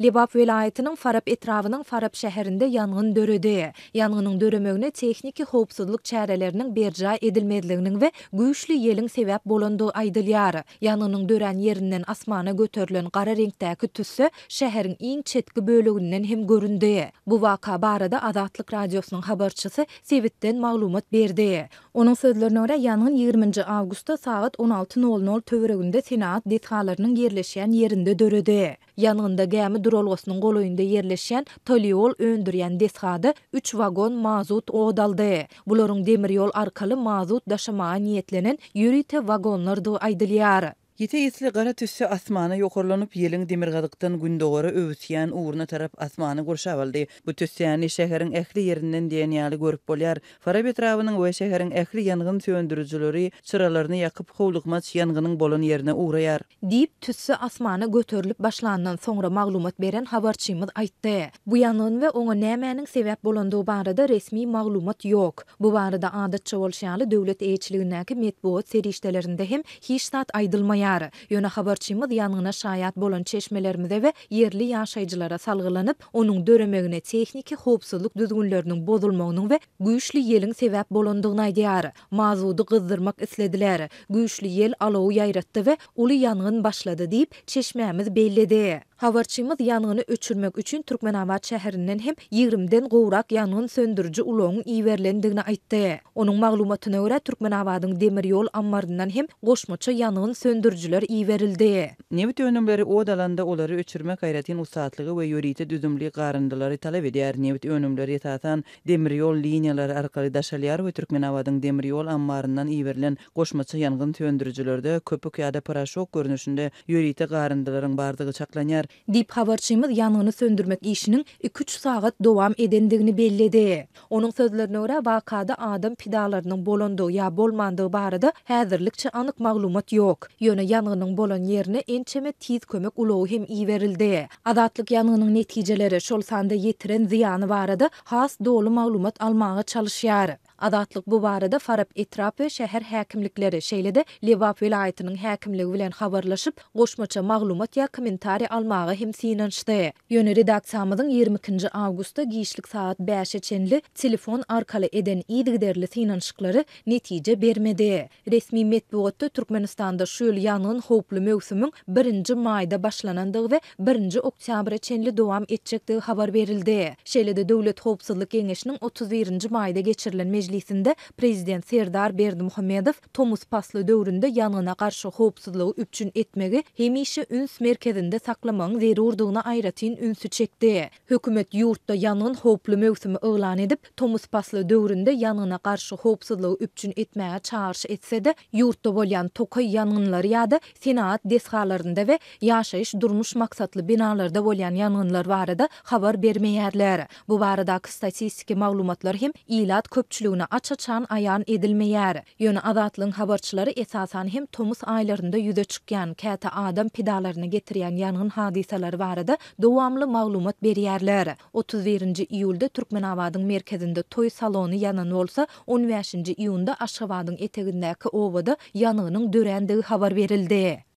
Lebap vilayetinin Farab etrawynyň Farab şäherinde ýangyn döredi. Ýangnyň döremegine tekniki howpsuzlyk çäreleriniň berja edilmezliginiň we güýçli ýeliň sebäp bolandygy aýdylýar. Ýangnyň dören ýerinden asmana göterilen gara reňktäki tüssü şäheriň iň çetki böleginden hem göründi. Bu waka barada Azatlyk radiosynyň habarçysy sebitden maglumat berdi. Onuň sözlerine görä ýangyn 20 awgustda saat 16:00 töwereginde Senat detgalarynyň yerleşýän ýerinde döredi. Ýangynda gämi duralgysynyň golaýynda yerleşýän tolyol öndürýän desgada 3 wagon mazut ogdaldy. Bularyň demir ýol arkaly mazut daşamaga niýetlenen ýürite wagonlardy aýdylýar. Ýete ýetli gara tüssü asmana ýokarlanyp ýeliň demirgadykdan gündogary öwüsýän uğruna tarap asmany gorşabaldy. Bu tüssýäni şäheriň ähli ýerinden diýen ýaly görüp bolýar. Farab etrawynyň we şäheriň ähli ýangyn söndürüjileri çyralaryny ýakyp howlukmaç ýanganyň bolan ýerine uğraýar. Diýip tüssü asmana göterilip başlandan soňra maglumat beren habarçymyz aýtdy. Bu ýangyn we oňa nämäniň sebäp bolandygy barada resmi maglumat ýok. Bu barada adatça bolşaly döwlet eýçiligindäki medpuat serişdelerinde hem hiç zat aýdylmaýar. Ýöne habarçymyz ýanyna şaýat bolan çeşmelerimize we yerli ýaşaýjylara salgylanyp, onuň döremegine tekniki howpsuzlyk düzgünleriniň bozulmagynyň we güýçli ýeliň sebäp bolandygyny aýdýar. Mazudy gyzdyrmak islediler. Güýçli ýel alawy ýaýratdy we uly ýangyn başlady diýip çeşmämiz belledi. Habarçymyz ýanyny öçürmek üçin Türkmenabad şäherinden hem 20den gowrak ýangyn söndürüji ulogyň iýerlendigini aýtdy. Onuň maglumatyna görä Türkmenabadyň demir ýol ambaryndan hem goşmaça ýangyn söndürüjiler iýerildi. Nebit önümleri o dalanda olary öçürmek gaýratyn ustatlygy we ýörite düzümli garandylary talap edýär. Nebit önümleri ýetatan demir ýol liniýalary arkaly daşalýar we Türkmenabadyň demir ýol ambaryndan iýerilen goşmaça ýangyn söndürüjilerde köpük ýa-da paraşok görnüşinde ýörite garandylaryň bardygy çaklanýar. Dip habarçymyz ýanyny söndürmek işiniň 2-3 sagat dowam edendigini belledi. Onuň sözlerine görä wakada adam pidalarynyň bolandygy ýa bolmandygy barada häzirlikçe anyk maglumat ýok. Ýöne ýanynyň bolan ýerine ençeme tiz kömek ulogy hem iýerildi. Azatlyk ýanynyň netijeleri şol sanda ýetiren ziýany barada has dolu maglumat almaga çalışýar. Azatlyk bu barada Farab etrapy şäher häkimlikleri şeýlede Lebap vilayatynyň häkimligi bilen habarlaşyp goşmaça maglumat ýa kommentari almaga hem synançdy. Ýöne redaksiyamyzyň 22 awgustda giýişlik saat 5-e çenli telefon arkaly eden ýygyderli synançyklary netije bermedi. Resmi medpuatda Türkmenistanda şu ýyl ýangyn howply mewsimiň 1 maýda başlanandygy we 1 oktyabra çenli dowam etjekdigi habar berildi. Şeýlede Döwlet Howpsuzlyk Geňeşiniň 31 maýda geçirilen mejlisinde Prezident Serdar Berdimuhammedow Tomuz pasly döwründe ýanyna garşy howpsuzlygy üpçün etmegi hemişe üns merkezinde saklamagyň zerurdygyna aýratyn ünsü çekdi. Hökümet ýurtda ýangyn howply mewsimi öwlan edip, Tomuz pasly döwründe ýanyna garşy howpsuzlygy üpçün etmäge çağırş etse-de, ýurtda bolýan tokay ýangynlary ýa-da Senat desgalarynda we ýaşaýyş durmuş maksatly binalarda bolýan ýangynlar barada habar bermeýärler. Bu baradaky statistiki maglumatlar hem ilat köpçüligine açaçan aýan edilmeýär. Ýöne Azatlyň habarçylary esasan hem Tomuz aýlarynda ýüze çykýan käte adam pedalaryny getirýän ýangyn hadiseleri barada dowamly maglumat berýärler. 31 iýulda Türkmenabadyň merkezinde toy salony ýanan bolsa, 15 iýunda Aşgabatyň etegindäki obada ýanynyň dörendigi habar berildi.